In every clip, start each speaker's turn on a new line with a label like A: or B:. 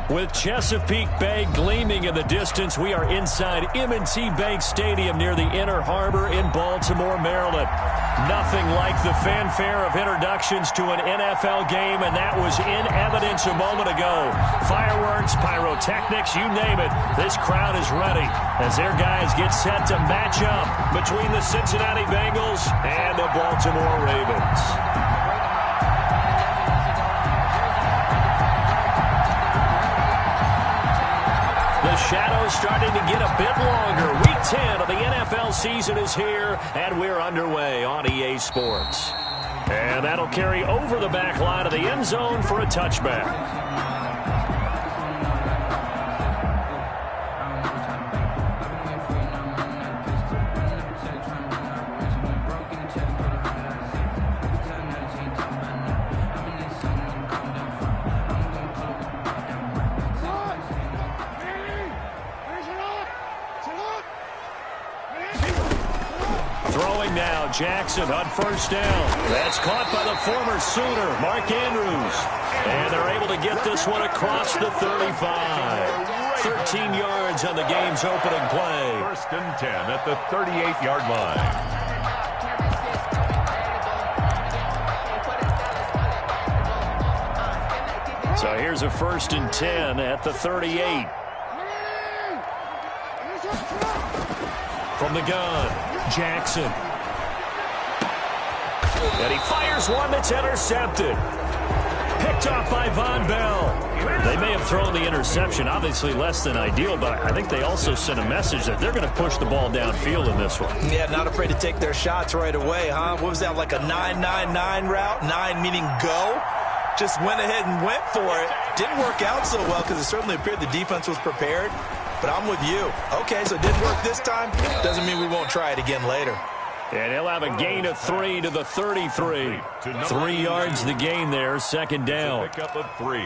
A: With Chesapeake Bay gleaming in the distance, we are inside M&T Bank Stadium near the Inner Harbor in Baltimore, Maryland. Nothing like the fanfare of introductions to an NFL game, and that was in evidence a moment ago. Fireworks, pyrotechnics, you name it. This crowd is ready as their guys get set to match up between the Cincinnati Bengals and the Baltimore Ravens. The shadow's starting to get a bit longer. Week 10 of the NFL season is here, and we're underway on EA Sports. And that'll carry over the back line of the end zone for a touchback. Now Jackson on first down. That's caught by the former Sooner, Mark Andrews. And they're able to get this one across the 35. 13 yards on the game's opening play.
B: First and 10 at the 38-yard line.
A: So here's a first and 10 at the 38. From the gun, Jackson. And he fires one that's intercepted. Picked off by Von Bell. They may have thrown the interception, obviously less than ideal, but I think they also sent a message that they're going to push the ball downfield in this one.
C: Yeah, not afraid to take their shots right away, huh? What was that, like a 9-9-9 route? 9 meaning go? Just went ahead and went for it. Didn't work out so well because it certainly appeared the defense was prepared. But I'm with you. Okay, so it didn't work this time. Doesn't mean we won't try it again later.
A: And he'll have a gain of 3 to the 33. 3 yards the gain there, second down.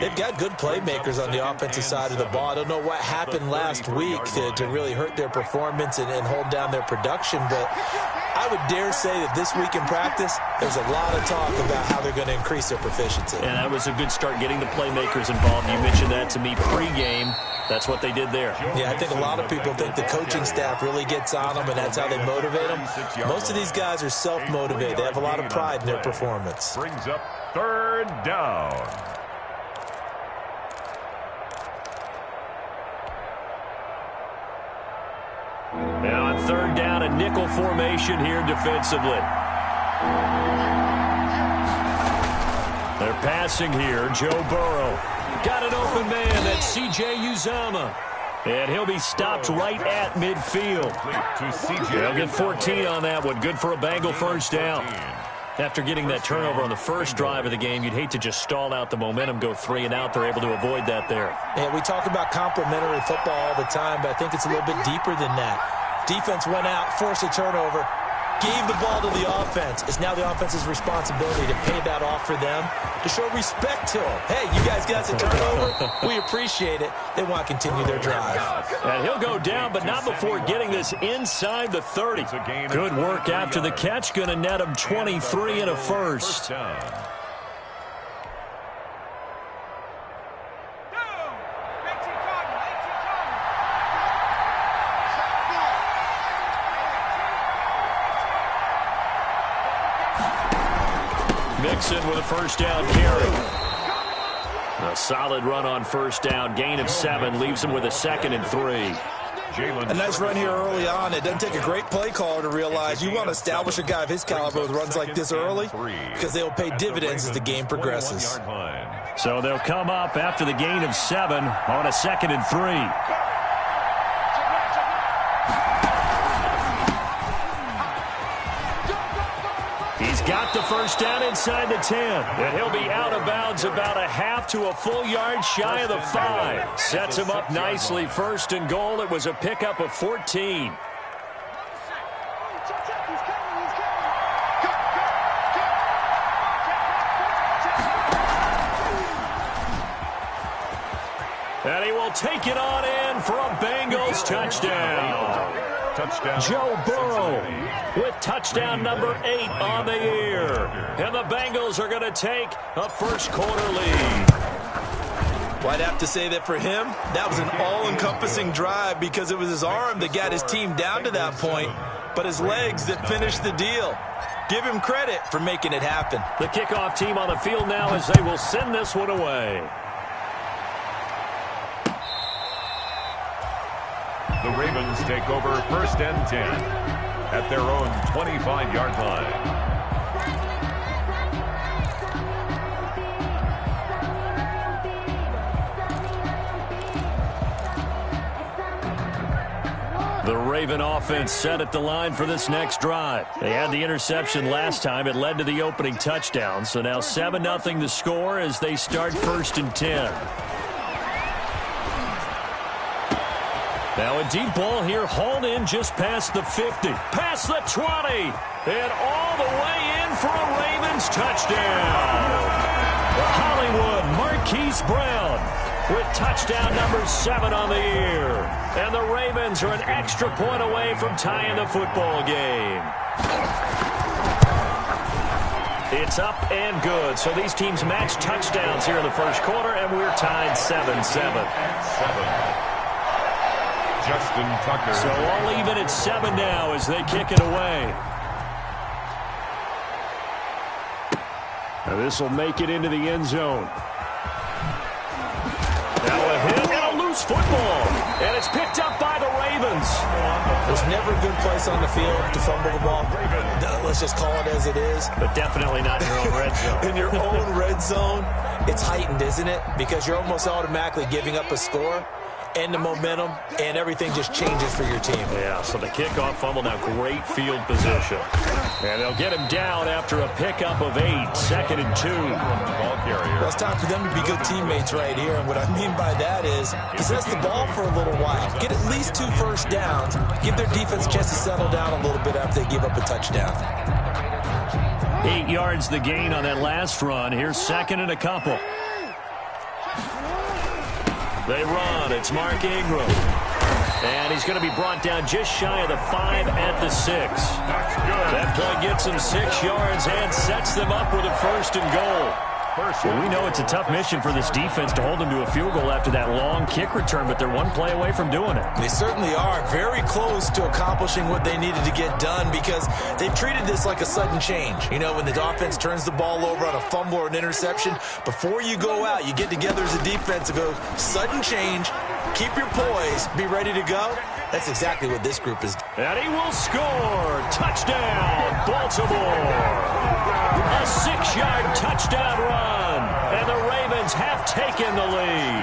C: They've got good playmakers on the offensive side of the ball. I don't know what happened last week to really hurt their performance and hold down their production, but I would dare say that this week in practice, there's a lot of talk about how they're going to increase their proficiency.
A: And that was a good start getting the playmakers involved. You mentioned that to me pregame. That's what they did there.
C: Yeah, I think a lot of people think the coaching staff really gets on them, and that's how they motivate them. Most of these guys are self-motivated. They have a lot of pride in their performance.
B: Brings up third down.
A: Now on third down, a nickel formation here defensively. They're passing here. Joe Burrow. Got an open man. That's C.J. Uzomah. And he'll be stopped right at midfield. They'll get 14 on that one. Good for a Bengal first down. After getting that turnover on the first drive of the game, you'd hate to just stall out the momentum, go 3 and out. They're able to avoid that there.
C: Yeah, we talk about complementary football all the time, but I think it's a little bit deeper than that. Defense went out, forced a turnover, gave the ball to the offense. It's now the offense's responsibility to pay that off for them, to show respect to them. Hey, you guys got a turnover. We appreciate it. They want to continue their drive.
A: And he'll go down, but not before getting this inside the 30. Good work after the catch. Going to net him 23 and a first. Mixon with a first down carry. A solid run on first down. Gain of 7 leaves him with a second and 3.
C: A nice run here early on. It doesn't take a great play caller to realize you want to establish a guy of his caliber with runs like this early because they'll pay dividends as the game progresses.
A: So they'll come up after the gain of 7 on a second and 3. He's got the first down inside the 10. And he'll be out of bounds about a half to a full yard shy of the 5. Sets him up nicely. First and goal. It was a pickup of 14. And he will take it on in for a Bengals touchdown. Joe Burrow with touchdown number 8 on the year. And the Bengals are going to take a first quarter lead.
C: Well, I'd have to say that for him, that was an all-encompassing drive because it was his arm that got his team down to that point, but his legs that finished the deal. Give him credit for making it happen.
A: The kickoff team on the field now as they will send this one away.
B: The Ravens take over 1st and 10 at their own 25-yard line.
A: The Raven offense set at the line for this next drive. They had the interception last time. It led to the opening touchdown. So now 7-0 the score as they start 1st and 10. Now a deep ball here, hauled in just past the 50. Past the 20. And all the way in for a Ravens touchdown. Hollywood Marquise Brown with touchdown number 7 on the year. And the Ravens are an extra point away from tying the football game. It's up and good. So these teams match touchdowns here in the first quarter, and we're tied 7-7.
B: Justin Tucker.
A: So all even at 7 now as they kick it away. Now this will make it into the end zone. Now a hit and a loose football. And it's picked up by the Ravens.
C: There's never a good place on the field to fumble the ball. Let's just call it as it is.
A: But definitely not in your own red zone.
C: In your own red zone, it's heightened, isn't it? Because you're almost automatically giving up a score and the momentum, and everything just changes for your team.
A: Yeah, so the kickoff fumble, now great field position. And they'll get him down after a pickup of 8, 2nd and 2.
B: Ball carrier.
C: Well, it's time for them to be good teammates right here, and what I mean by that is possess the ball for a little while. Get at least 2 first downs. Give their defense a chance to settle down a little bit after they give up a touchdown.
A: 8 yards the gain on that last run. Here's 2nd and a couple. They run. It's Mark Ingram. And he's going to be brought down just shy of the 5 at the 6.
B: That's good.
A: That play gets them 6 yards and sets them up with a 1st and goal. Well, we know it's a tough mission for this defense to hold them to a field goal after that long kick return, but they're one play away from doing it.
C: They certainly are very close to accomplishing what they needed to get done because they've treated this like a sudden change. You know, when the offense turns the ball over on a fumble or an interception, before you go out, you get together as a defense and go, sudden change, keep your poise, be ready to go. That's exactly what this group is.
A: And he will score. Touchdown, Baltimore. A 6-yard touchdown run. And the Ravens have taken the lead.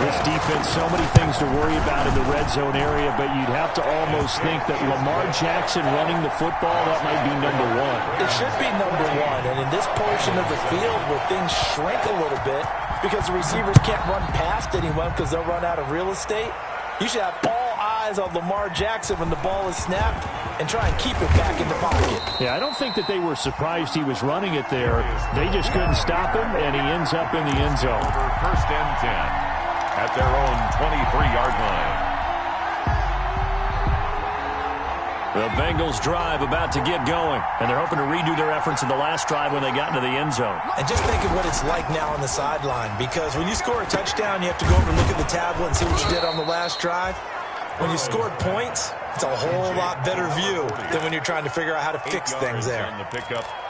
A: This defense, so many things to worry about in the red zone area, but you'd have to almost think that Lamar Jackson running the football, that might be number 1.
C: It should be number 1. And in this portion of the field where things shrink a little bit because the receivers can't run past anyone because they'll run out of real estate, you should have all eyes on Lamar Jackson when the ball is snapped and try and keep it back in the pocket.
A: Yeah, I don't think that they were surprised he was running it there. They just couldn't stop him, and he ends up in the end zone.
B: Over 1st and 10 at their own 23-yard line.
A: The Bengals drive about to get going, and they're hoping to redo their efforts in the last drive when they got into the end zone.
C: And just think of what it's like now on the sideline, because when you score a touchdown, you have to go over and look at the tablet and see what you did on the last drive. When you scored points, it's a whole lot better view than when you're trying to figure out how to fix things there.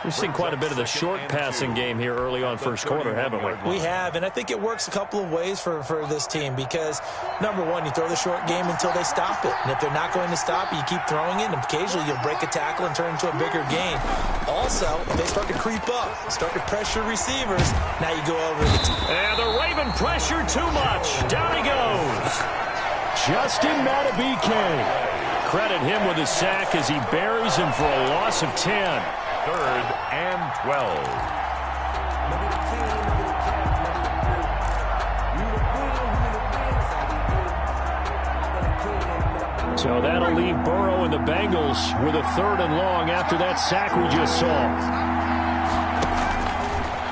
A: We've seen quite a bit of the short passing game here early on first quarter, haven't we?
C: We have, and I think it works a couple of ways for this team because, number one, you throw the short game until they stop it. And if they're not going to stop it, you keep throwing it, and occasionally you'll break a tackle and turn it into a bigger gain. Also, if they start to creep up, start to pressure receivers, now you go over the top.
A: And the Raven pressure too much. Down he goes. Justin Madubuike. Credit him with a sack as he buries him for a loss of 10.
B: 3rd and 12.
A: So that'll leave Burrow and the Bengals with a 3rd and long after that sack we just saw.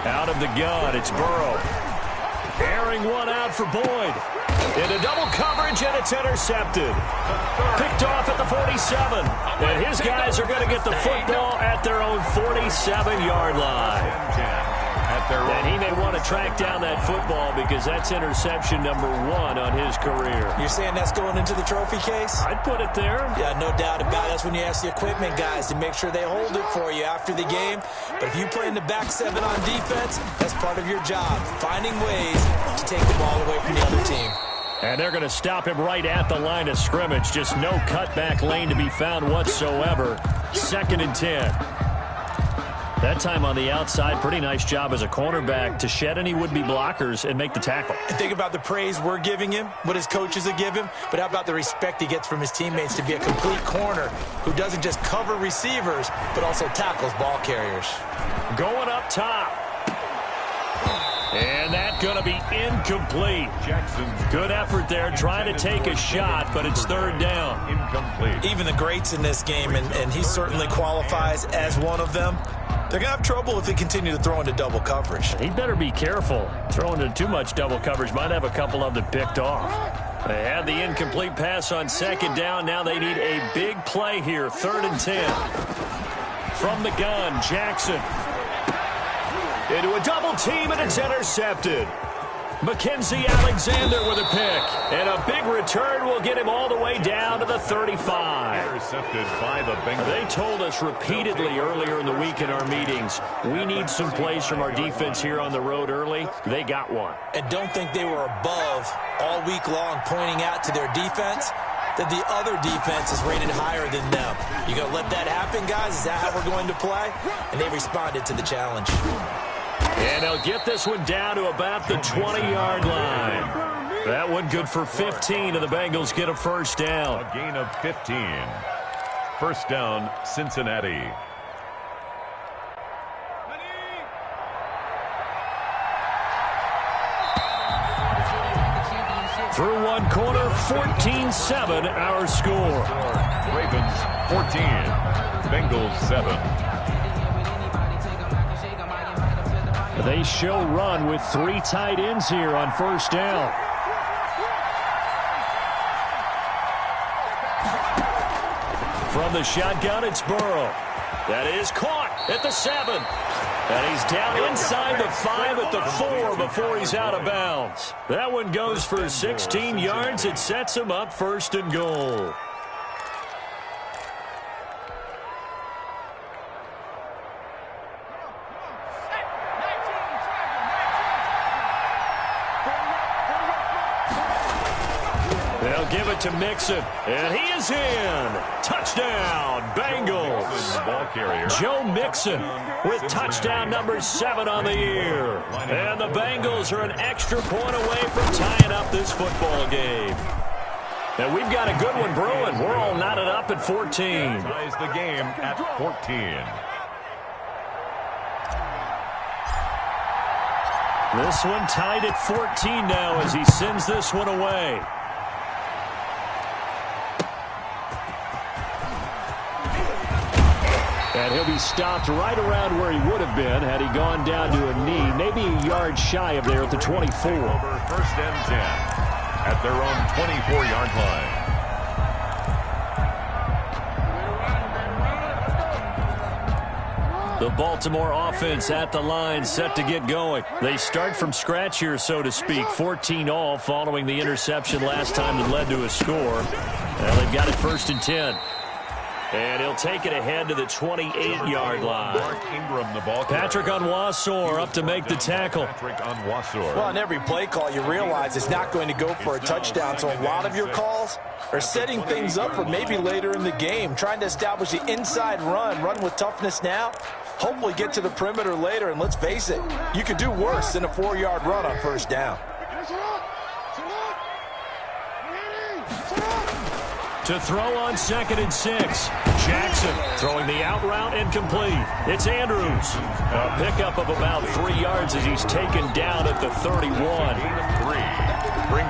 A: Out of the gun, it's Burrow. Airing one out for Boyd. Into double coverage, and it's intercepted. Picked off at the 47. And his guys are going to get the football at their own 47-yard line. And he may want to to track down that football because that's interception number 1 on his career.
C: You're saying that's going into the trophy case?
A: I'd put it there.
C: Yeah, no doubt about it. That's when you ask the equipment guys to make sure they hold it for you after the game. But if you play in the back 7 on defense, that's part of your job, finding ways to take the ball away from the other team.
A: And they're going to stop him right at the line of scrimmage. Just no cutback lane to be found whatsoever. 2nd and 10. That time on the outside, pretty nice job as a cornerback to shed any would-be blockers and make the tackle.
C: And think about the praise we're giving him, what his coaches have given him, but how about the respect he gets from his teammates to be a complete corner who doesn't just cover receivers, but also tackles ball carriers.
A: Going up top. And that's going to be incomplete.
B: Jackson's
A: good effort there trying to take a shot, but it's 3rd down.
B: Incomplete.
C: Even the greats in this game, and he certainly qualifies as one of them, they're going to have trouble if they continue to throw into double coverage.
A: He better be careful. Throwing into too much double coverage might have a couple of them picked off. They had the incomplete pass on 2nd down. Now they need a big play here. 3rd and 10. From the gun, Jackson. Into a double team, and it's intercepted. Mackenzie Alexander with a pick. And a big return will get him all the way down to the 35.
B: Intercepted by the Bengals.
A: They told us repeatedly earlier in the week in our meetings, we need some plays from our defense here on the road early. They got one.
C: And don't think they were above all week long pointing out to their defense that the other defense is rated higher than them. You going to let that happen, guys? Is that how we're going to play? And they responded to the challenge.
A: And they'll get this one down to about the 20-yard line. That one good for 15, and the Bengals get a 1st down.
B: A gain of 15. 1st down, Cincinnati.
A: Through one corner, 14-7, our score.
B: Ravens 14, Bengals 7.
A: They show run with 3 tight ends here on 1st down. From the shotgun, it's Burrow. That is caught at the 7. And he's down inside the 5 at the 4 before he's out of bounds. That one goes for 16 yards. It sets him up 1st and goal. They'll give it to Mixon, and he is in. Touchdown, Bengals.
B: Ball carrier.
A: Joe Mixon with touchdown number 7 on the year. And the Bengals are an extra point away from tying up this football game. And we've got a good one brewing. We're all knotted up at 14.
B: Ties the game at 14.
A: This one tied at 14 now as he sends this one away. And he'll be stopped right around where he would have been had he gone down to a knee, maybe a yard shy of there at the 24.
B: Over 1st and 10 at their own 24-yard line.
A: The Baltimore offense at the line, set to get going. They start from scratch here, so to speak. 14 all following the interception last time that led to a score. Well, they've got it 1st and 10. And he'll take it ahead to the 28-yard line.
B: Ingram, the ball
A: Patrick Onwuasor up to make the tackle.
B: Patrick Onwuasor.
C: Well, on every play call, you realize it's not going to go for a touchdown. So a lot of your calls are setting things up for maybe later in the game, trying to establish the inside run with toughness now, hopefully get to the perimeter later. And let's face it, you could do worse than a 4-yard run on 1st down.
A: To throw on 2nd and 6. Jackson throwing the out route incomplete. It's Andrews. A pickup of about 3 yards as he's taken down at the 31.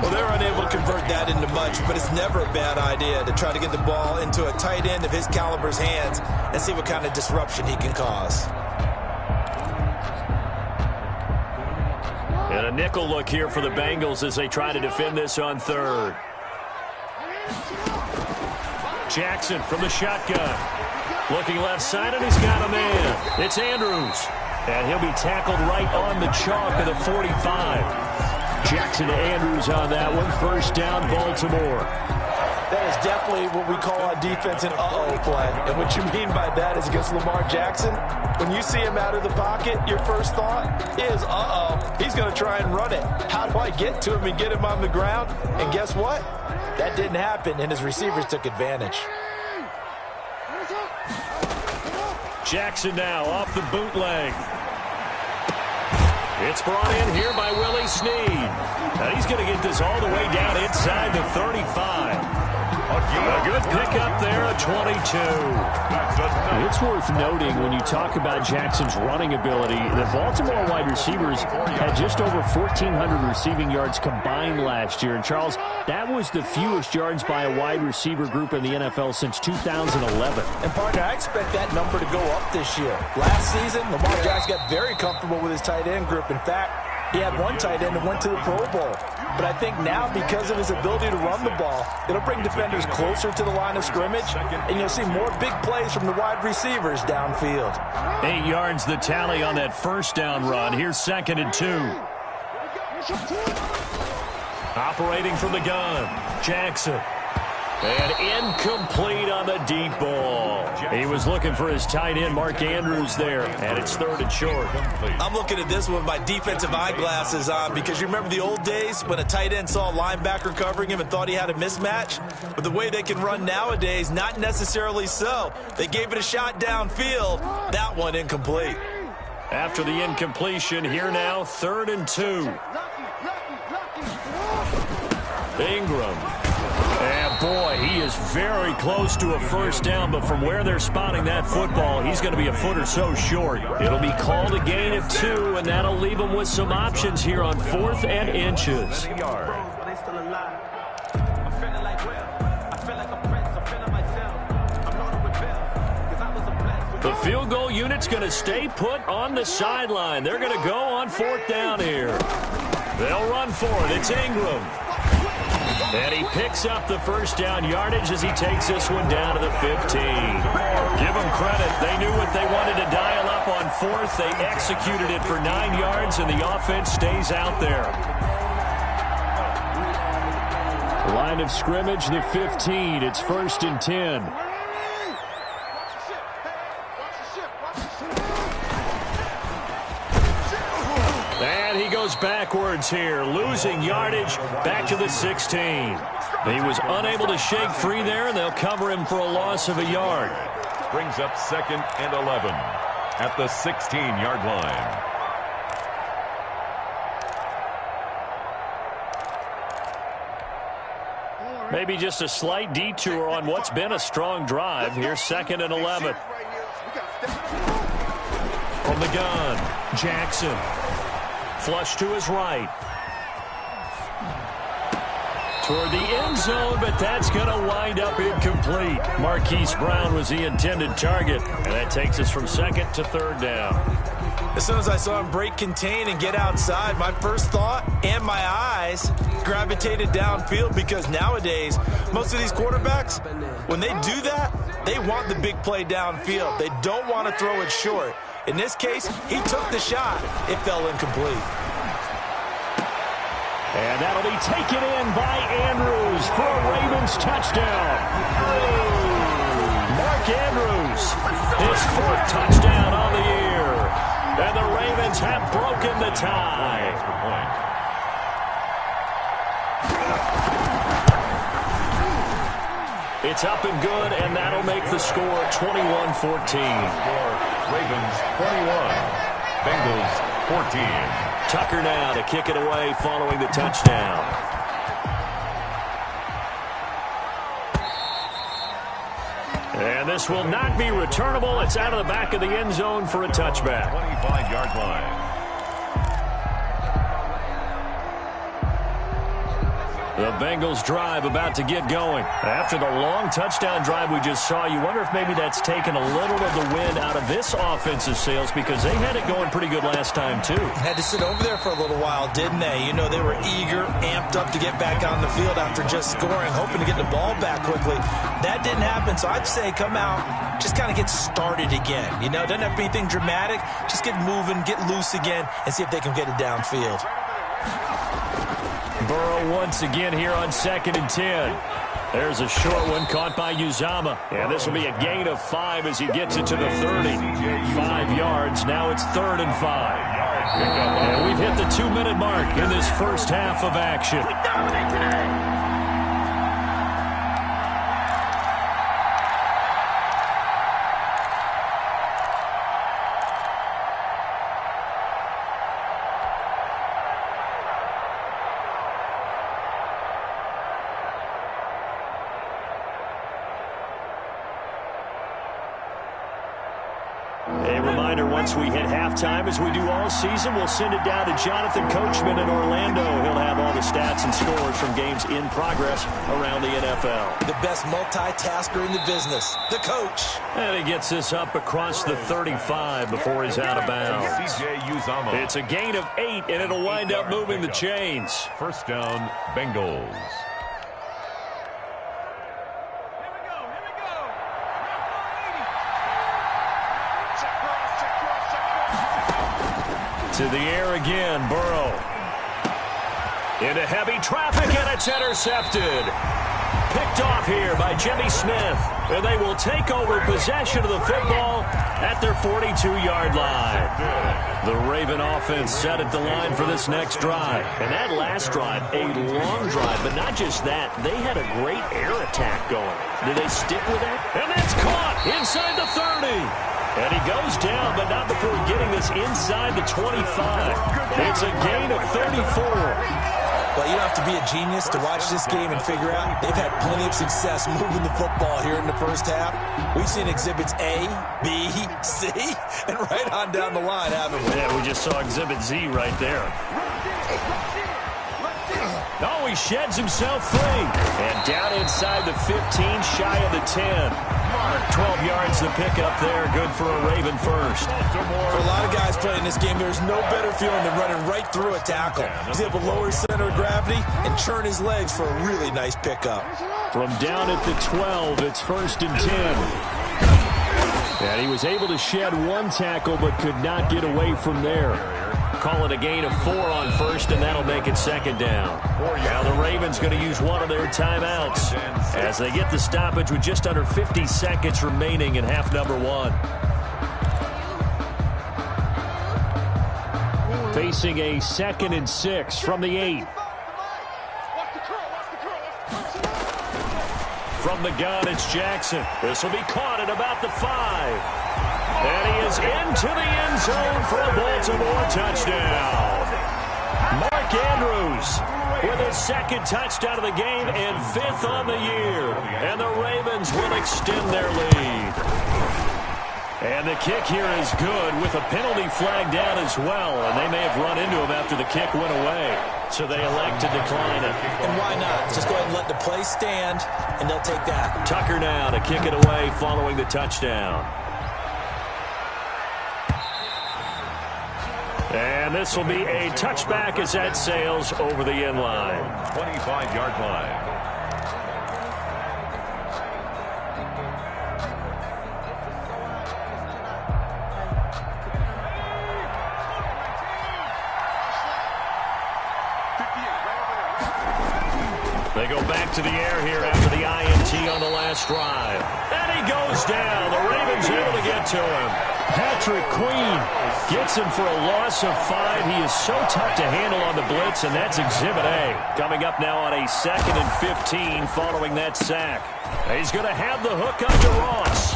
C: Well, they're unable to convert that into much, but it's never a bad idea to try to get the ball into a tight end of his caliber's hands and see what kind of disruption he can cause.
A: And a nickel look here for the Bengals as they try to defend this on 3rd. Jackson from the shotgun. Looking left side, and he's got a man. It's Andrews. And he'll be tackled right on the chalk of the 45. Jackson to Andrews on that one. First down, Baltimore.
C: That is definitely what we call on defense an uh-oh play. And what you mean by that is against Lamar Jackson, when you see him out of the pocket, your first thought is, uh-oh, he's going to try and run it. How do I get to him and get him on the ground? And guess what? That didn't happen, and his receivers took advantage.
A: Jackson now off the bootleg. It's brought in here by Willie Snead. Now he's going to get this all the way down inside the 35. A good pickup there, a 22. It's worth noting when you talk about Jackson's running ability, the Baltimore wide receivers had just over 1,400 receiving yards combined last year. And, Charles, that was the fewest yards by a wide receiver group in the NFL since 2011.
C: And, partner, I expect that number to go up this year. Last season, Lamar Jackson got very comfortable with his tight end group. In fact, he had one tight end that went to the Pro Bowl. But I think now, because of his ability to run the ball, it'll bring defenders closer to the line of scrimmage, and you'll see more big plays from the wide receivers downfield.
A: 8 yards the tally on that first down run. Here's 2nd and 2. Operating from the gun, Jackson. And incomplete on the deep ball. He was looking for his tight end, Mark Andrews, there. And it's 3rd and short.
C: I'm looking at this with my defensive eyeglasses on because you remember the old days when a tight end saw a linebacker covering him and thought he had a mismatch? But the way they can run nowadays, not necessarily so. They gave it a shot downfield. That one incomplete.
A: After the incompletion, here now, 3rd and 2. Ingram. And, boy, he is very close to a first down, but from where they're spotting that football, he's going to be a foot or so short. It'll be called a gain of 2, and that'll leave him with some options here on 4th and inches. The field goal unit's going to stay put on the sideline. They're going to go on 4th down here. They'll run for it. It's Ingram. And he picks up the first down yardage as he takes this one down to the 15. Give them credit. They knew what they wanted to dial up on 4th. They executed it for 9 yards, and the offense stays out there. Line of scrimmage, the 15. It's 1st and 10. And he goes backwards here, losing yardage back to the 16. He was unable to shake free there, and they'll cover him for a loss of a yard.
B: Brings up 2nd and 11 at the 16-yard line.
A: Maybe just a slight detour on what's been a strong drive. Here's 2nd and 11. From the gun, Jackson. Flush to his right. Toward the end zone, but that's going to wind up incomplete. Marquise Brown was the intended target, and that takes us from 2nd to 3rd down.
C: As soon as I saw him break contain and get outside, my first thought and my eyes gravitated downfield because nowadays, most of these quarterbacks, when they do that, they want the big play downfield. They don't want to throw it short. In this case, he took the shot. It fell incomplete.
A: And that'll be taken in by Andrews for a Ravens touchdown. Mark Andrews, his 4th touchdown on the year. And the Ravens have broken the tie. It's up and good, and that'll make the score 21-14.
B: Ravens 21, Bengals 14.
A: Tucker now to kick it away following the touchdown. And this will not be returnable. It's out of the back of the end zone for a touchback.
B: 25-yard line.
A: The Bengals drive about to get going. After the long touchdown drive we just saw, you wonder if maybe that's taken a little of the wind out of this offensive sails because they had it going pretty good last time too.
C: Had to sit over there for a little while, didn't they? You know, they were eager, amped up to get back on the field after just scoring, hoping to get the ball back quickly. That didn't happen, so I'd say come out, just kind of get started again. You know, doesn't have to be anything dramatic. Just get moving, get loose again, and see if they can get it downfield.
A: Burrow once again here on 2nd and 10. There's a short one caught by Uzama. And this will be a gain of 5 as he gets it to the 30. 5 yards. Now it's 3rd and 5. And we've hit the 2-minute mark in this first half of action. Once we hit halftime, as we do all season, we'll send it down to Jonathan Coachman in Orlando. He'll have all the stats and scores from games in progress around the NFL.
C: The best multitasker in the business, the coach.
A: And he gets this up across the 35 before he's out of bounds. It's a gain of 8, and it'll wind up moving the chains.
B: First down, Bengals.
A: To the air again, Burrow. Into heavy traffic, and it's intercepted. Picked off here by Jimmy Smith. And they will take over possession of the football at their 42-yard line. The Raven offense set at the line for this next drive. And that last drive, a long drive, but not just that. They had a great air attack going. Did they stick with that? And that's caught inside the 30. And he goes down, but not before getting this inside the 25. It's a gain of 34.
C: Well, you don't have to be a genius to watch this game and figure out they've had plenty of success moving the football here in the first half. We've seen exhibits A, B, C, and right on down the line, haven't we?
A: Yeah, we just saw exhibit Z right there. Oh, he sheds himself free. And down inside the 15, shy of the 10. 12 yards to pick up there. Good for a Raven first.
C: For a lot of guys playing this game, there's no better feeling than running right through a tackle. He's able to lower his center of gravity and churn his legs for a really nice pickup.
A: From down at the 12, it's 1st and 10. And he was able to shed one tackle but could not get away from there. Call it a gain of 4 on first, and that'll make it 2nd down. Now the Ravens going to use one of their timeouts as they get the stoppage with just under 50 seconds remaining in half number 1. Facing a 2nd and 6 from the 8. From the gun, it's Jackson. This will be caught at about the 5. And he is into the end zone for a Baltimore touchdown. Mark Andrews with his 2nd touchdown of the game and 5th on the year. And the Ravens will extend their lead. And the kick here is good with a penalty flag down as well. And they may have run into him after the kick went away. So they elect to decline it.
C: And why not? Just go ahead and let the play stand, and they'll take that.
A: Tucker now to kick it away following the touchdown. And this will be a touchback as that sails over the end line.
B: 25-yard line.
A: They go back to the air here after the INT on the last drive. And he goes down. The Ravens able to get to him. Patrick Queen gets him for a loss of 5. He is so tough to handle on the blitz, and that's Exhibit A. Coming up now on a 2nd and 15 following that sack. He's going to have the hook up to Ross.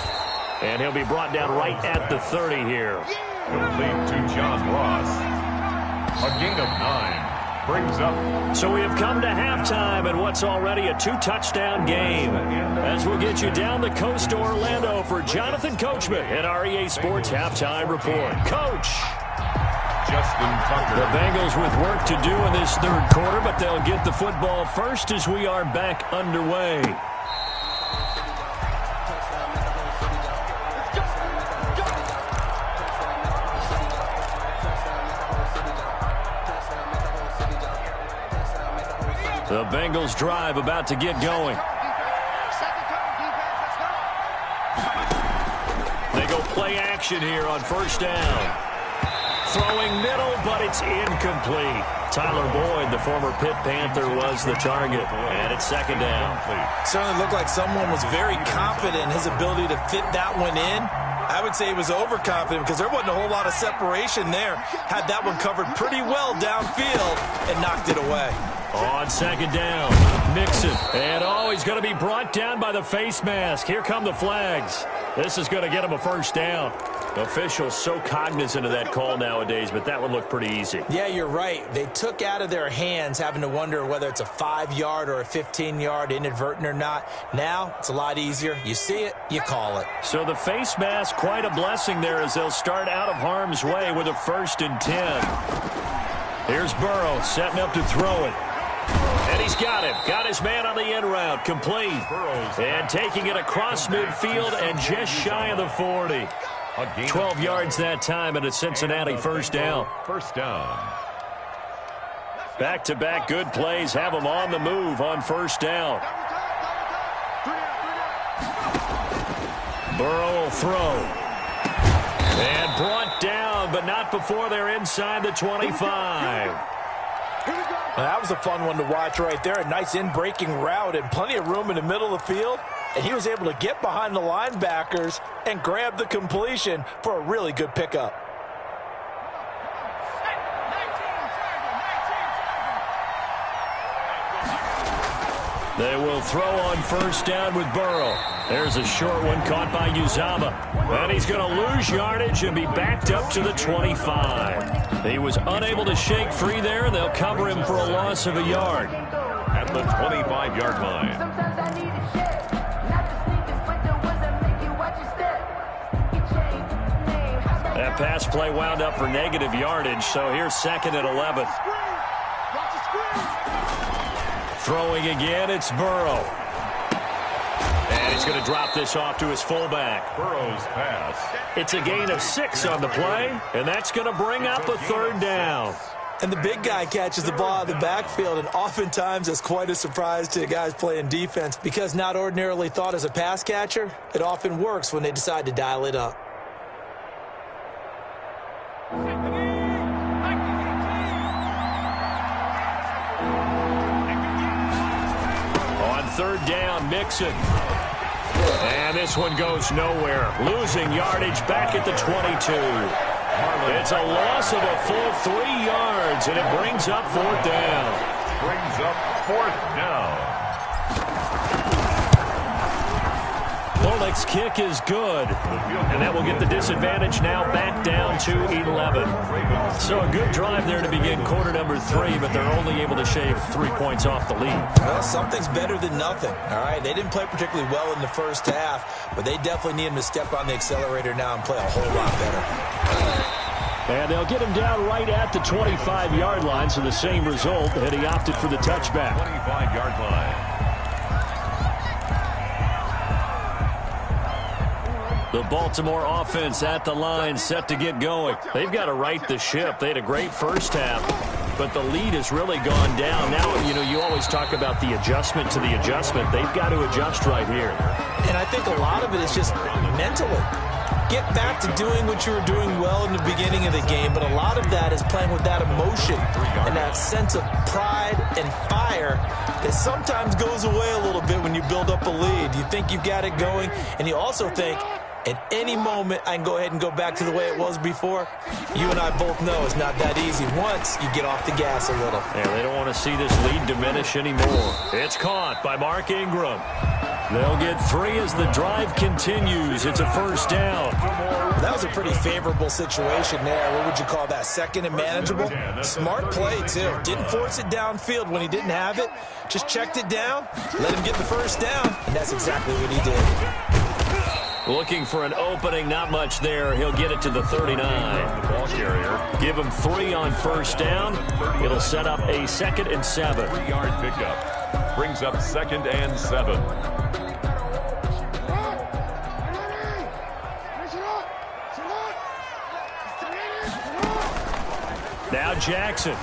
A: And he'll be brought down right at the 30 here.
B: Complete to John Ross. A gain of 9. Brings up.
A: So we have come to halftime in what's already a 2-touchdown game. As we'll get you down the coast to Orlando for Jonathan Coachman in our EA Sports Halftime Report. Coach. The Bengals with work to do in this third quarter, but they'll get the football first as we are back underway. The Bengals drive about to get going. They go play action here on first down. Throwing middle, but it's incomplete. Tyler Boyd, the former Pitt Panther, was the target. And it's second down.
C: Certainly looked like someone was very confident in his ability to fit that one in. I would say he was overconfident because there wasn't a whole lot of separation there. Had that one covered pretty well downfield and knocked it away.
A: On second down, Mixon. And he's going to be brought down by the face mask. Here come the flags. This is going to get him a first down. Officials so cognizant of that call nowadays, but that one looked pretty easy.
C: Yeah, you're right. They took out of their hands having to wonder whether it's a 5-yard or a 15-yard, inadvertent or not. Now, it's a lot easier. You see it, you call it.
A: So the face mask, quite a blessing there as they'll start out of harm's way with a 1st and 10. Here's Burrow setting up to throw it. And he's got him. Got his man on the end route. Complete. And taking it across midfield and just shy of the 40. 12 yards that time and a Cincinnati first down. Back-to-back good plays have them on the move on first down. Burrow will throw. And brought down, but not before they're inside the 25.
C: That was a fun one to watch right there. A nice in-breaking route and plenty of room in the middle of the field. And he was able to get behind the linebackers and grab the completion for a really good pickup.
A: They will throw on first down with Burrow. There's a short one caught by Uzama. And he's going to lose yardage and be backed up to the 25. He was unable to shake free there. They'll cover him for a loss of a yard.
B: At the 25-yard line.
A: That pass play wound up for negative yardage, so here's 2nd and 11. Throwing again, it's Burrow. And he's going to drop this off to his fullback.
B: Burrow's pass.
A: It's a gain of 6 on the play, and that's going to bring up a 3rd down.
C: And the big guy catches the ball out of the backfield, and oftentimes it's quite a surprise to the guys playing defense because not ordinarily thought as a pass catcher, it often works when they decide to dial it up.
A: On 3rd down, Mixon. And this one goes nowhere. Losing yardage back at the 22. It's a loss of a full 3 yards, and it brings up 4th down.
B: Brings up 4th down.
A: Polek's kick is good, and that will get the disadvantage now back down to 11. So a good drive there to begin quarter number 3, but they're only able to shave 3 points off the lead.
C: Well, something's better than nothing, all right? They didn't play particularly well in the first half, but they definitely need him to step on the accelerator now and play a whole lot better.
A: And they'll get him down right at the 25-yard line, so the same result, and he opted for the touchback.
B: 25-yard line.
A: The Baltimore offense at the line set to get going. They've got to right the ship. They had a great first half, but the lead has really gone down. Now, you always talk about the adjustment to the adjustment. They've got to adjust right here.
C: And I think a lot of it is just mentally. Get back to doing what you were doing well in the beginning of the game, but a lot of that is playing with that emotion and that sense of pride and fire that sometimes goes away a little bit when you build up a lead. You think you've got it going, and you also think, at any moment, I can go ahead and go back to the way it was before. You and I both know it's not that easy once you get off the gas a little.
A: Yeah, they don't want to see this lead diminish anymore. It's caught by Mark Ingram. They'll get 3 as the drive continues. It's a first down.
C: That was a pretty favorable situation there. What would you call that? 2nd and manageable? Smart play, too. Didn't force it downfield when he didn't have it. Just checked it down, let him get the first down, and that's exactly what he did.
A: Looking for an opening, not much there. He'll get it to the 39.
B: The ball carrier.
A: Give him 3 on first down. It'll set up a 2nd and 7.
B: 3-yard pickup. Brings up 2nd and 7.
A: Now Jackson.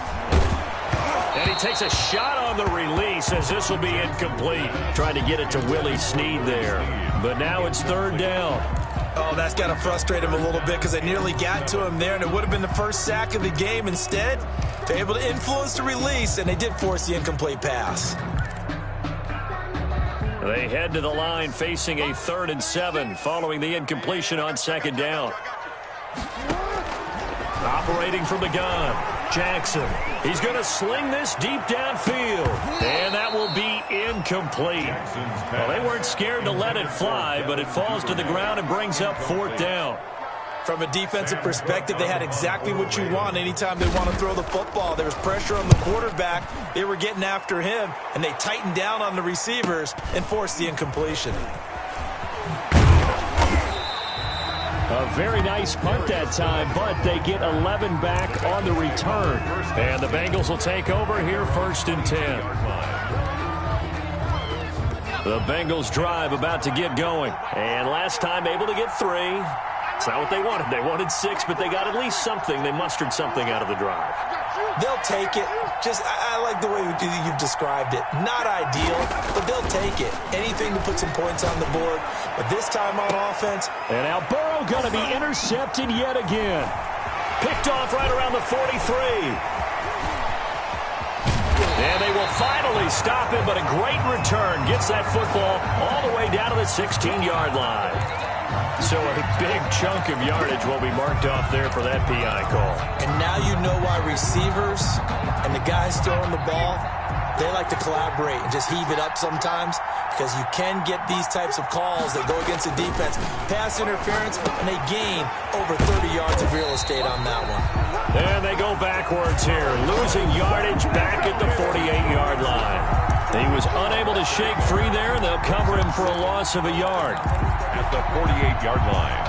A: And he takes a shot on the release as this will be incomplete. Trying to get it to Willie Snead there. But now it's 3rd down.
C: Oh, that's got to frustrate him a little bit because they nearly got to him there, and it would have been the first sack of the game. Instead, they're able to influence the release, and they did force the incomplete pass.
A: They head to the line facing a 3rd and 7 following the incompletion on 2nd down. Operating from the gun, Jackson. He's going to sling this deep downfield, and that will be incomplete. Well, they weren't scared to let it fly, but it falls to the ground and brings up 4th down.
C: From a defensive perspective, they had exactly what you want anytime they want to throw the football. There was pressure on the quarterback. They were getting after him, and they tightened down on the receivers and forced the incompletion.
A: A very nice punt that time, but they get 11 back on the return. And the Bengals will take over here 1st and 10. The Bengals drive about to get going. And last time able to get 3. It's not what they wanted. They wanted 6, but they got at least something. They mustered something out of the drive.
C: They'll take it. I like the way you've described it. Not ideal, but they'll take it. Anything to put some points on the board. But this time on offense.
A: And now Burrow going to be intercepted yet again. Picked off right around the 43. And they will finally stop him, but a great return. Gets that football all the way down to the 16-yard line. So a big chunk of yardage will be marked off there for that PI call.
C: And now you know why receivers and the guys throwing the ball, they like to collaborate and just heave it up sometimes because you can get these types of calls that go against the defense. Pass interference, and they gain over 30 yards of real estate on that one.
A: And they go backwards here, losing yardage back at the 48-yard line. He was unable to shake free there, and they'll cover him for a loss of a yard.
B: At the 48-yard line.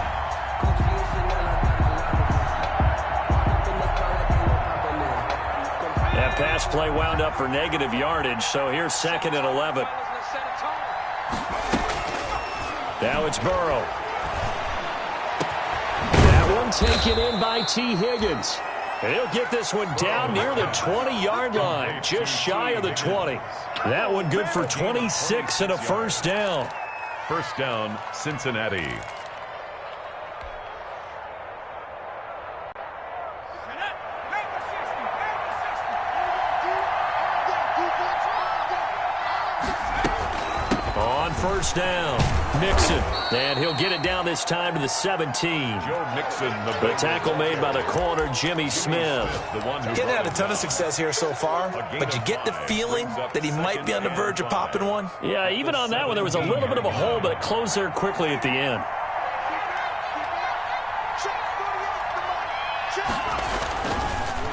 A: That pass play wound up for negative yardage, so here's 2nd and 11. Now it's Burrow. That one taken in by T. Higgins. And he'll get this one down near the 20-yard line, just shy of the 20. That one good for 26 and a 1st down.
B: 1st down, Cincinnati.
A: On 1st down, Mixon. And he'll get it down this time to the 17.
B: Joe Mixon,
A: the tackle made by the corner, Jimmy Smith.
C: Getting had a ton of success here so far, but you get the feeling that he might be on the verge of popping one.
A: Yeah, even on that one, there was a little bit of a hole, but it closed there quickly at the end.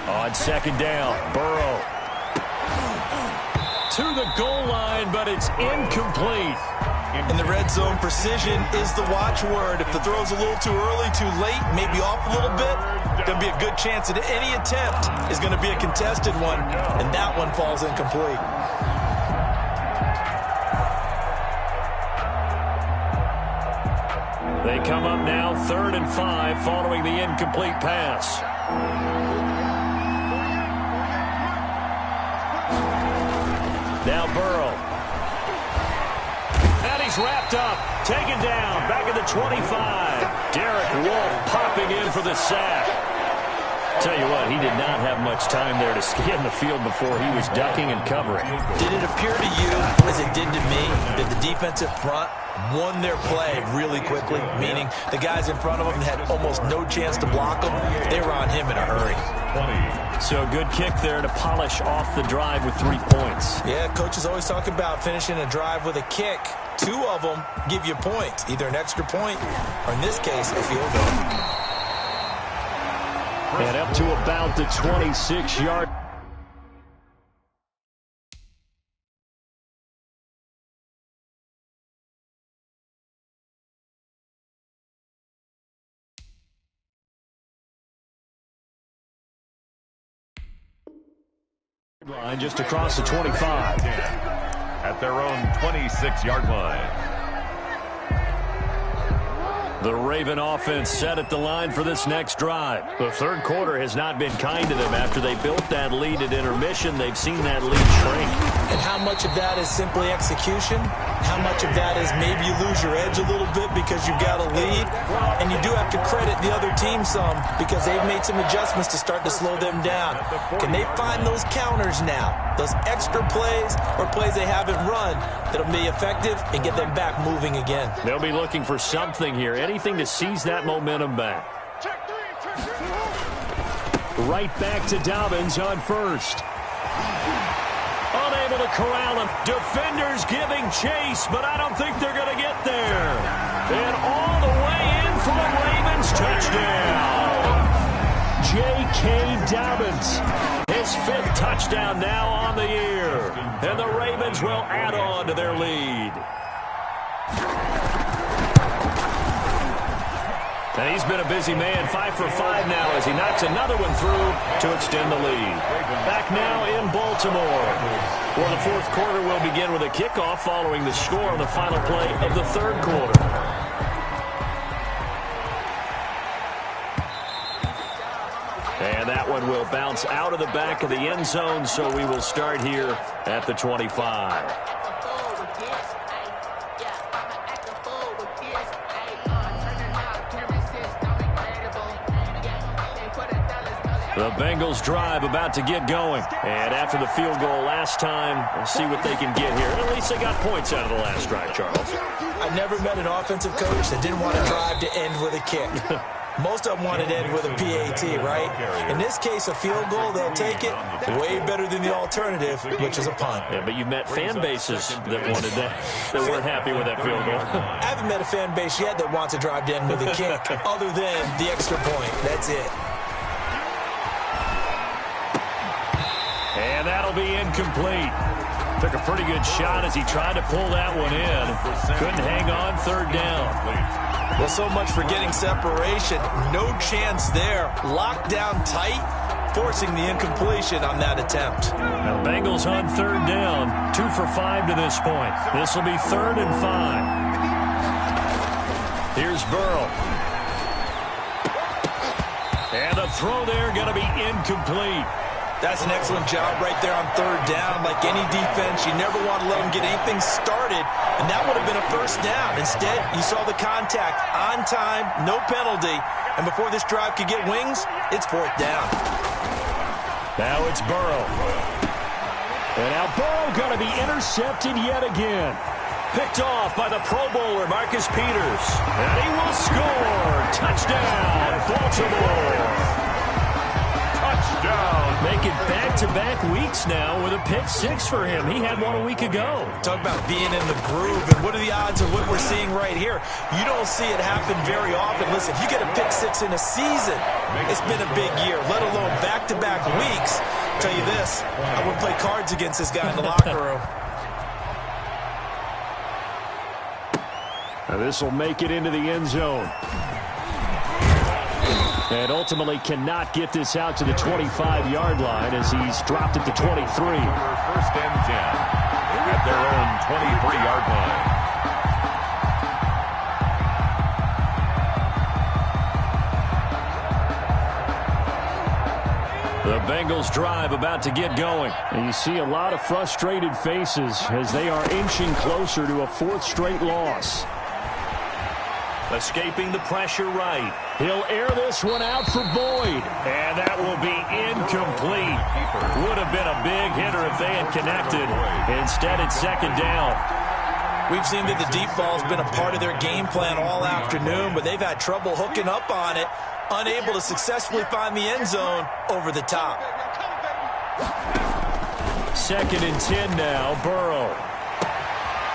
A: On 2nd down, Burrow. To the goal line, but it's incomplete.
C: In the red zone, precision is the watchword. If the throw's a little too early, too late, maybe off a little bit, there'll be a good chance that any attempt is going to be a contested one, and that one falls incomplete.
A: They come up now 3rd and 5 following the incomplete pass. Now Burrow. And he's wrapped up. Taken down. Back at the 25. Derek Wolfe popping in for the sack. Tell you what, he did not have much time there to scan the field before he was ducking and covering.
C: Did it appear to you, as it did to me, that the defensive front won their play really quickly, meaning the guys in front of them had almost no chance to block them. They were on him in a hurry.
A: So good kick there to polish off the drive with 3 points.
C: Yeah, coaches always talk about finishing a drive with a kick. 2 of them give you points, either an extra point or, in this case, a field goal.
A: And up to about the 26-yard Line just across the 25.
B: At their own 26-yard line.
A: The Raven offense set at the line for this next drive. The third quarter has not been kind to them. After they built that lead at intermission, they've seen that lead shrink.
C: And how much of that is simply execution? How much of that is maybe you lose your edge a little bit because you've got a lead? And you do have to credit the other team some because they've made some adjustments to start to slow them down. Can they find those counters now? Those extra plays or plays they haven't run that'll be effective and get them back moving again?
A: They'll be looking for something here. Anything to seize that momentum back. Right back to Dobbins on first. Unable to corral him. Defenders giving chase, but I don't think they're going to get there. And all the way in for the Ravens touchdown. J.K. Dobbins. His fifth touchdown now on the year. And the Ravens will add on to their lead. And he's been a busy man, 5 for 5 now as he knocks another one through to extend the lead. Back now in Baltimore. Well, the fourth quarter will begin with a kickoff following the score on the final play of the third quarter. And that one will bounce out of the back of the end zone, so we will start here at the 25. The Bengals drive about to get going. And after the field goal last time, we'll see what they can get here. At least they got points out of the last drive, Charles.
C: I've never met an offensive coach that didn't want to drive to end with a kick. Most of them wanted to end with a PAT, right? In this case, a field goal, they'll take it way better than the alternative, which is a punt.
A: Yeah, but you met fan bases that wanted that, that weren't happy with that field goal.
C: I haven't met a fan base yet that wants to drive to end with a kick, other than the extra point. That's it.
A: And that'll be incomplete. Took a pretty good shot as he tried to pull that one in. Couldn't hang on, third down.
C: Well, so much for getting separation. No chance there. Locked down tight, forcing the incompletion on that attempt.
A: Now the Bengals on third down. 2 for 5 to this point. This will be 3rd and 5. Here's Burrow. And the throw there going to be incomplete.
C: That's an excellent job right there on third down. Like any defense, you never want to let them get anything started, and that would have been a first down. Instead, you saw the contact on time, no penalty, and before this drive could get wings, it's 4th down.
A: Now it's Burrow. And now Burrow going to be intercepted yet again. Picked off by the Pro Bowler, Marcus Peters. And he will score. Touchdown, Baltimore.
B: Touchdown.
A: Making back-to-back weeks now with a pick 6 for him. He had one a week ago.
C: Talk about being in the groove, and what are the odds of what we're seeing right here? You don't see it happen very often. Listen, if you get a pick 6 in a season, it's been a big year, let alone back-to-back weeks. I'll tell you this, I would play cards against this guy in the locker room.
A: Now this will make it into the end zone. And ultimately cannot get this out to the 25-yard line as he's dropped at the 23.
B: 1st and 10 at their own 23-yard line.
A: The Bengals drive about to get going. And you see a lot of frustrated faces as they are inching closer to a 4th straight loss. Escaping the pressure right. He'll air this one out for Boyd. And that will be incomplete. Would have been a big hitter if they had connected. Instead, it's 2nd down.
C: We've seen that the deep ball's been a part of their game plan all afternoon, but they've had trouble hooking up on it, unable to successfully find the end zone over the top.
A: 2nd and 10 now, Burrow.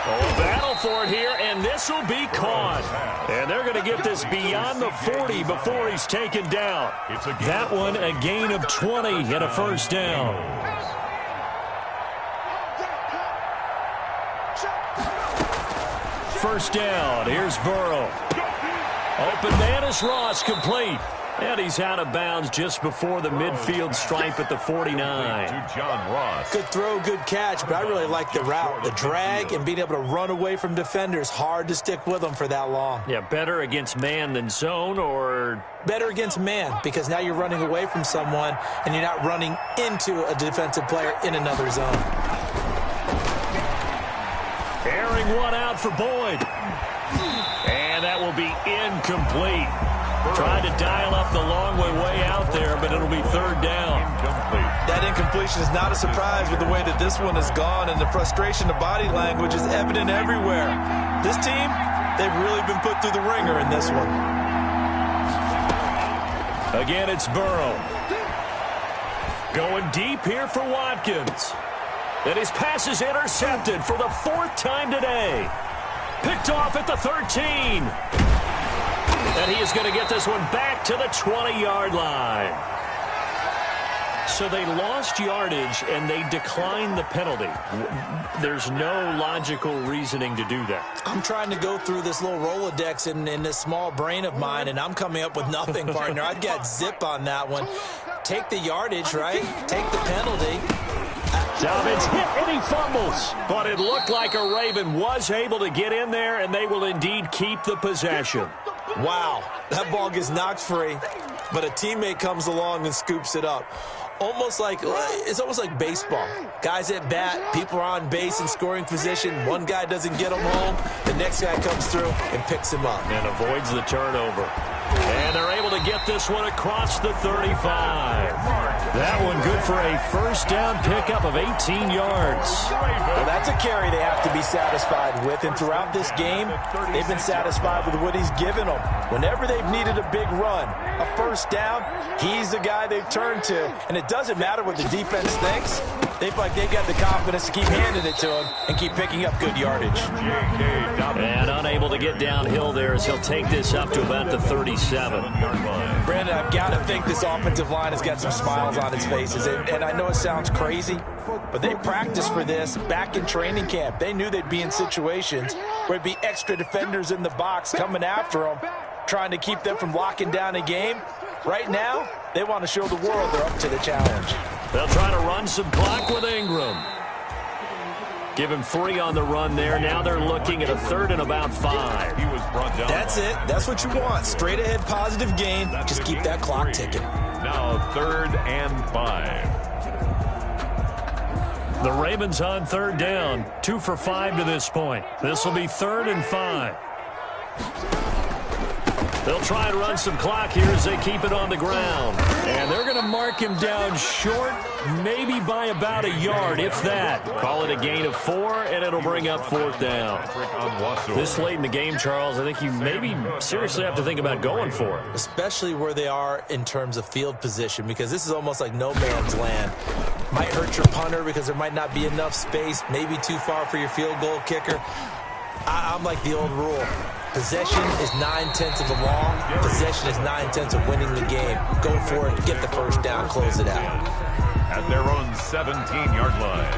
A: Oh, battle for it here, and this will be caught. And they're going to get this beyond the 40 before he's taken down. That one, a gain of 20 and a 1st down. First down, here's Burrow. Open man is Ross, complete. And he's out of bounds just before the midfield stripe at the 49.
B: To John Ross.
C: Good throw, good catch, but I really like the route. The drag and being able to run away from defenders. Hard to stick with them for that long.
A: Yeah, better against man than zone, or...
C: Better against man, because now you're running away from someone and you're not running into a defensive player in another zone.
A: Airing one out for Boyd. And that will be incomplete. Tried to dial up the long way out there, but it'll be third down.
C: That incompletion is not a surprise with the way that this one has gone, and the frustration, the body language is evident everywhere. This team, they've really been put through the ringer in this one.
A: Again, it's Burrow. Going deep here for Watkins. And his pass is intercepted for the 4th time today. Picked off at the 13. And he is going to get this one back to the 20-yard line. So they lost yardage, and they declined the penalty. There's no logical reasoning to do that.
C: I'm trying to go through this little Rolodex in this small brain of mine, and I'm coming up with nothing, partner. I've got zip on that one. Take the yardage, right? Take the penalty.
A: Dobbins hit and he fumbles. But it looked like a Raven was able to get in there, and they will indeed keep the possession.
C: Wow, that ball gets knocked free, but a teammate comes along and scoops it up. It's almost like baseball. Guys at bat, people are on base in scoring position. One guy doesn't get him home. The next guy comes through and picks him up.
A: And avoids the turnover. And they're able to get this one across the 35. That one good for a first down pickup of 18 yards.
C: Well, that's a carry they have to be satisfied with. And throughout this game, they've been satisfied with what he's given them. Whenever they've needed a big run, a first down, he's the guy they've turned to. And it doesn't matter what the defense thinks. They feel like they've got the confidence to keep handing it to him and keep picking up good yardage.
A: And unable to get downhill there as he'll take this up to about the 37.
C: Brandon, I've got to think this offensive line has got some smiles on its faces. And I know it sounds crazy, but they practiced for this back in training camp. They knew they'd be in situations where there'd be extra defenders in the box coming after them, trying to keep them from locking down a game. Right now, they want to show the world they're up to the challenge.
A: They'll try to run some clock with Ingram. Give him 3 on the run there. Now they're looking at a 3rd and about 5.
B: He was brought down.
C: That's it. That's what you want. Straight ahead positive gain. Just keep that clock ticking.
B: Now 3rd and 5.
A: The Ravens on 3rd down. 2 for 5 to this point. This will be 3rd and 5. They'll try and run some clock here as they keep it on the ground. And they're going to mark him down short, maybe by about a yard, if that. Call it a gain of 4, and it'll bring up 4th down. This late in the game, Charles, I think you maybe seriously have to think about going for it.
C: Especially where they are in terms of field position, because this is almost like no man's land. Might hurt your punter because there might not be enough space, maybe too far for your field goal kicker. I'm like the old rule. Possession is 9/10 of the law. Possession is 9/10 of winning the game. Go for it. Get the first down. Close it out.
B: At their own 17-yard line.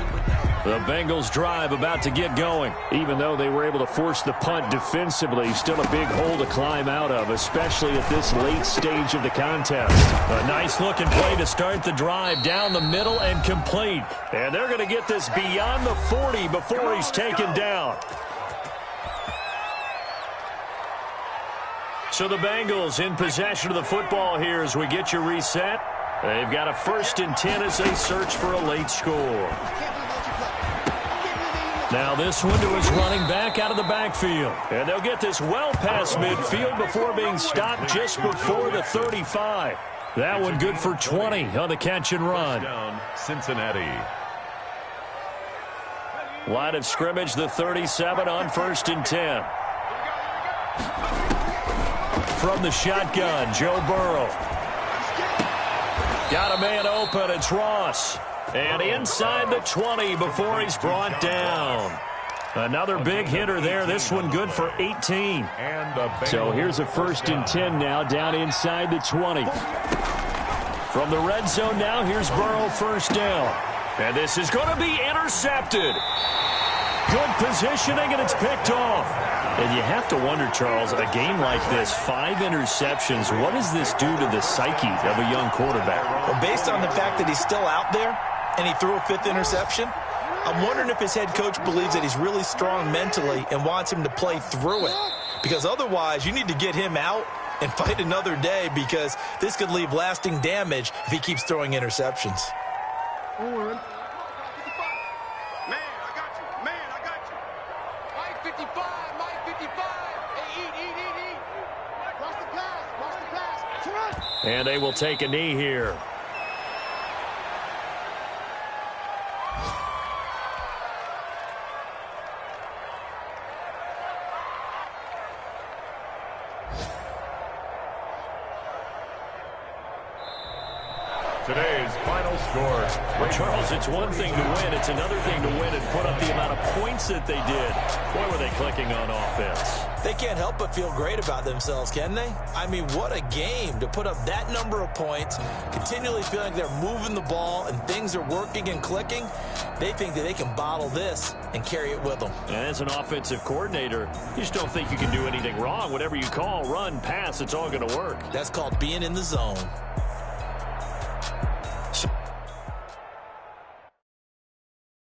A: The Bengals drive about to get going. Even though they were able to force the punt defensively, still a big hole to climb out of, especially at this late stage of the contest. A nice-looking play to start the drive down the middle and complete. And they're going to get this beyond the 40 before he's taken down. So the Bengals in possession of the football here as we get you reset. They've got a 1st and 10 as they search for a late score. Now this one to his running back out of the backfield. And they'll get this well past midfield before being stopped just before the 35. That one good for 20 on the catch and run.
B: Down Cincinnati.
A: Line of scrimmage, the 37 on 1st and 10. From the shotgun, Joe Burrow. Got a man open, it's Ross. And inside the 20 before he's brought down. Another big hitter there, this one good for 18. So here's a 1st and 10 now, down inside the 20. From the red zone now, here's Burrow 1st down. And this is going to be intercepted. Good positioning, and it's picked off. And you have to wonder, Charles, a game like this, 5 interceptions, what does this do to the psyche of a young quarterback?
C: Well, based on the fact that he's still out there and he threw a 5th interception, I'm wondering if his head coach believes that he's really strong mentally and wants him to play through it. Because otherwise, you need to get him out and fight another day, because this could leave lasting damage if he keeps throwing interceptions.
D: Man, I got you. Man, I got you. Mike 55, Mike 55. Hey, eat. Cross the pass.
A: And they will take a knee here.
B: Today's final score.
A: Well, Charles, it's one thing to win. It's another thing to win and put up the amount of points that they did. Boy, were they clicking on offense.
C: They can't help but feel great about themselves, can they? I mean, what a game to put up that number of points, continually feeling like they're moving the ball and things are working and clicking. They think that they can bottle this and carry it with them.
A: And as an offensive coordinator, you just don't think you can do anything wrong. Whatever you call, run, pass, it's all going to work.
C: That's called being in the zone.